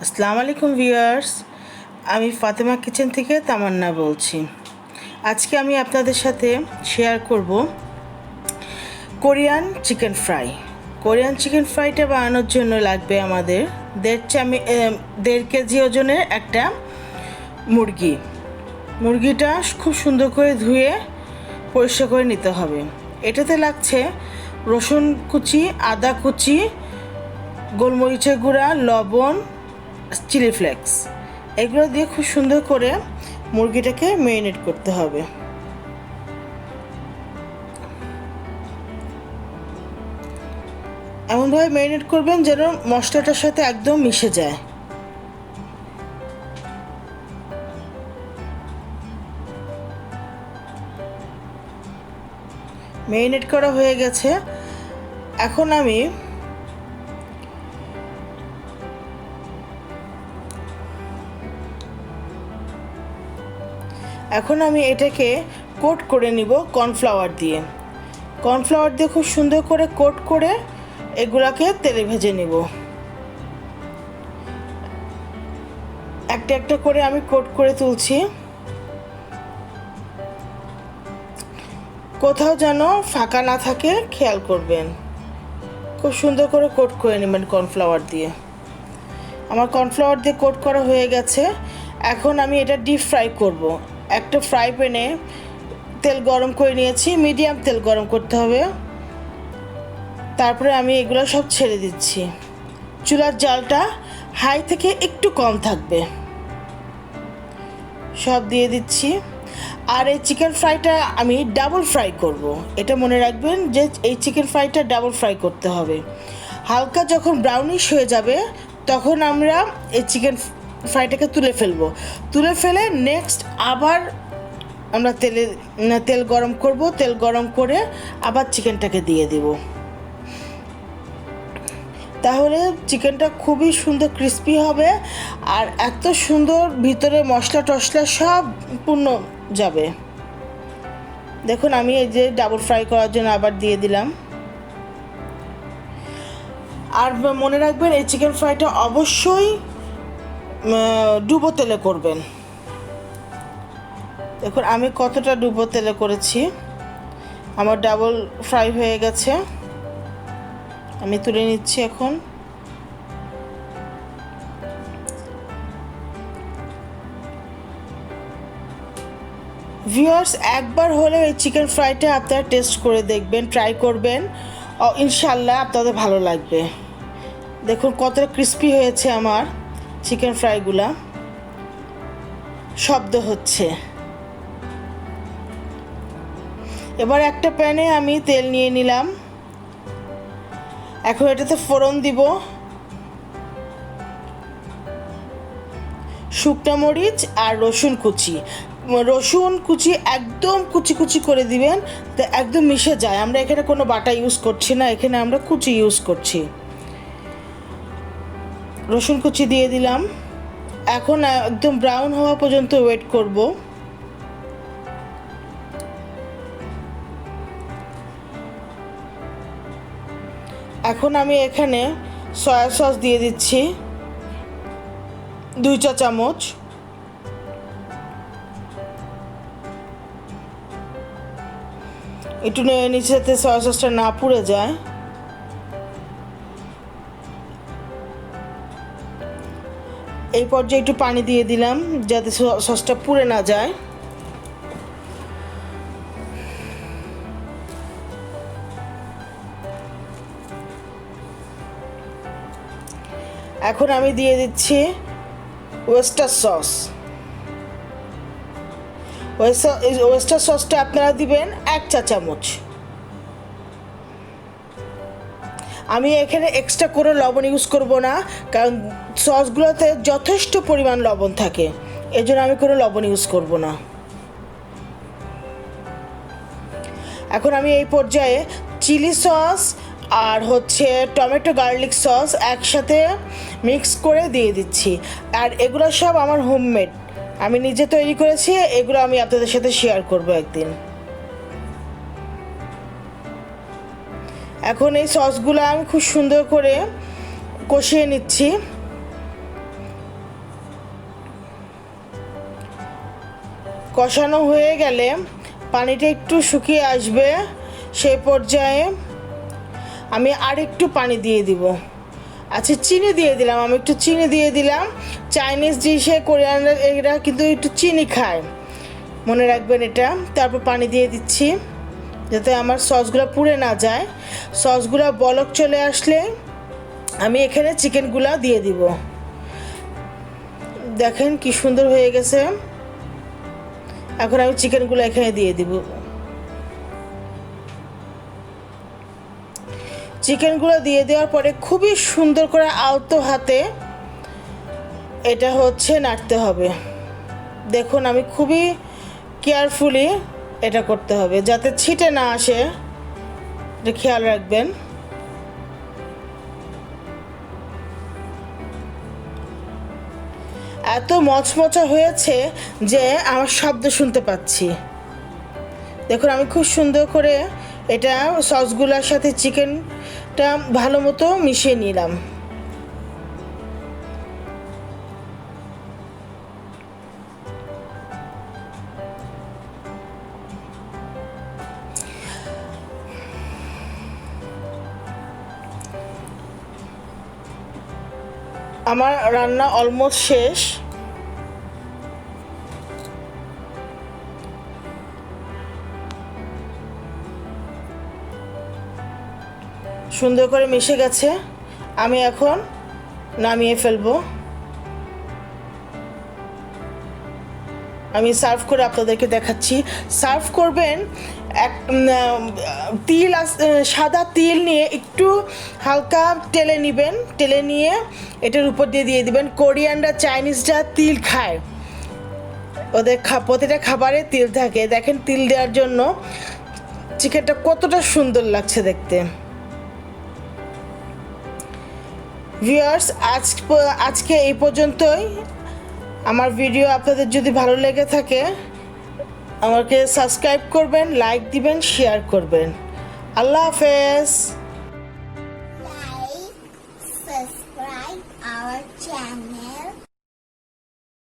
আসসালামু আলাইকুম ভিউয়ার্স, আমি ফাতেমা কিচেন থেকে তামান্না বলছি। আজকে আমি আপনাদের সাথে শেয়ার করব Korean chicken fry. Korean chicken ফ্রাইটা বানানোর জন্য লাগবে আমাদের 1.5 কেজি ওজনের একটা মুরগিটা খুব সুন্দর করে ধুয়ে পরিষ্কার করে নিতে হবে। এটাতে লাগছে রসুন কুচি, আদা কুচি, গোলমরিচের গুঁড়া, লবণ, চিলিফ্লেক্স, এগুলো দিয়ে খুব সুন্দর করে মুরগিটাকে ম্যারিনেট করতে হবে। এমনভাবে ম্যারিনেট করবেন যেন মশলাটার সাথে একদম মিশে যায়। ম্যারিনেট করা হয়ে গেছে। এখন আমি এটাকে কোট করে নিব কর্নফ্লাওয়ার দিয়ে খুব সুন্দর করে কোট করে এগুলাকে তেলে ভেজে নিব। একটা একটা করে আমি কোট করে তুলছি, কোথাও যেন ফাঁকা না থাকে খেয়াল করবেন। খুব সুন্দর করে কোট করে নেবেন কর্নফ্লাওয়ার দিয়ে। আমার কর্নফ্লাওয়ার দিয়ে কোট করা হয়ে গেছে। এখন আমি এটা ডিপ ফ্রাই করব। একটা ফ্রাই প্যানে তেল গরম করে নিয়েছি, মিডিয়াম তেল গরম করতে হবে। তারপরে আমি এগুলো সব ছেড়ে দিচ্ছি। চুলার জালটা হাই থেকে একটু কম থাকবে। সব দিয়ে দিচ্ছি। আর এই চিকেন ফ্রাইটা আমি ডাবল ফ্রাই করব। এটা মনে রাখবেন যে এই চিকেন ফ্রাইটা ডাবল ফ্রাই করতে হবে। হালকা যখন ব্রাউনিশ হয়ে যাবে তখন আমরা এই চিকেন ফ্রাইটাকে তুলে ফেলে নেক্সট আবার আমরা তেল গরম করব। তেল গরম করে আবার চিকেনটাকে দিয়ে দেব। তাহলে চিকেনটা খুবই সুন্দর ক্রিস্পি হবে আর এত সুন্দর ভিতরে মশলা টশলা সব পূর্ণ যাবে। দেখুন আমি এই যে ডাবল ফ্রাই করার জন্য আবার দিয়ে দিলাম। আর মনে রাখবেন এই চিকেন ফ্রাইটা অবশ্যই ডুবো তেলে করবেন। দেখুন আমি কতটা ডুবো তেলে করেছি। আমার ডাবল ফ্রাই হয়ে গেছে, আমি তুলে নিচ্ছি। এখন ভিউয়ার্স, একবার হলে এই চিকেন ফ্রাইটা আপনারা টেস্ট করে দেখবেন, ট্রাই করবেন, ইনশাল্লাহ আপনাদের ভালো লাগবে। দেখুন কতটা ক্রিস্পি হয়েছে আমার চিকেন ফ্রাইগুলা, শব্দ হচ্ছে। এবার একটা প্যানে আমি তেল নিয়ে নিলাম। এখন এটাতে ফোড়ন দিব শুকনা মরিচ আর রসুন কুচি একদম কুচি কুচি করে দিবেন, তো একদম মিশে যায়। আমরা এখানে কোনো বাটা ইউজ করছি না, এখানে আমরা কুচি ইউজ করছি। রসুন কুচি দিয়ে দিলাম। এখন একদম ব্রাউন হওয়া পর্যন্ত ওয়েট করব। এখন আমি এখানে সয়া সস দিয়ে দিচ্ছি 2 চা চামচ। একটু নিচে যাতে সয়া সসটা না পুড়ে যায়। এই পর্যায়ে একটু পানি দিয়ে দিলাম যাতে সসটা পুড়ে না যায়। এখন আমি দিয়ে দিচ্ছি ওয়েস্টার সস। ওয়েস্টার সসটা আপনারা দিবেন 1 চা চামচ। আমি এখানে এক্সট্রা করে লবণ ইউজ করব না, কারণ সসগুলোতে যথেষ্ট পরিমাণ লবণ থাকে, এজন্য আমি কোনো লবণ ইউজ করব না। এখন আমি এই পর্যায়ে চিলি সস আর টমেটো গার্লিক সস একসাথে মিক্স করে দিয়ে দিচ্ছি। আর এগুলো সব আমার হোমমেড, আমি নিজে তৈরি করেছি। এগুলো আমি আপনাদের সাথে শেয়ার করব একদিন। এখন এই সসগুলো আমি খুব সুন্দর করে কষিয়ে নিচ্ছি। কষানো হয়ে গেলে পানিটা একটু শুকিয়ে আসবে, সেই পর্যায়ে আমি আর একটু পানি দিয়ে দিব। আচ্ছা, চিনি দিয়ে দিলাম, আমি একটু চিনি দিয়ে দিলাম। চাইনিজ ডিশে কোরিয়ানরা এরা কিন্তু একটু চিনি খায়, মনে রাখবেন এটা। তারপর পানি দিয়ে দিচ্ছি যাতে আমার সসগুলো পুড়ে না যায়। সসগুলো বলক চলে আসলে আমি এখানে চিকেনগুলো দিয়ে দিব। দেখেন কি সুন্দর হয়ে গেছে। এখন আমি চিকেনগুলো এখানে দিয়ে দিব। চিকেনগুলো দিয়ে দেওয়ার পরে খুবই সুন্দর করে আলতো হাতে এটা নাড়তে হবে। দেখুন আমি খুবই কেয়ারফুলি এটা করতে হবে যাতে ছিটে না আসে, এটা খেয়াল রাখবেন। এত মচমচা হয়েছে যে আমার শব্দ শুনতে পাচ্ছি। দেখুন আমি খুব সুন্দর করে এটা সসগুলোর সাথে চিকেনটা ভালো মতো মিশিয়ে নিলাম। আমার রান্না অলমোস্ট শেষ। সুন্দর করে মিশে গেছে, আমি এখন নামিয়ে ফেলবো। আমি সার্ভ করে আপনাদেরকে দেখাচ্ছি। সার্ভ করবেন এক সাদা তিল নিয়ে একটু হালকা তেলে নেবেন, তেলে নিয়ে এটার উপর দিয়ে দিবেন। কোরিয়ানরা চাইনিজরা তিল খায়, ওদের প্রতিটা খাবারে তিল থাকে। দেখেন তিল দেওয়ার জন্য চিকেনটা কতটা সুন্দর লাগছে দেখতে। ভিউয়ার্স, আজকে এই পর্যন্তই। আমার ভিডিও আপনাদের যদি ভালো লেগে থাকে আমাকে সাবস্ক্রাইব করবেন, লাইক দিবেন, শেয়ার করবেন। আল্লাহ হাফেজ। Like, subscribe our channel.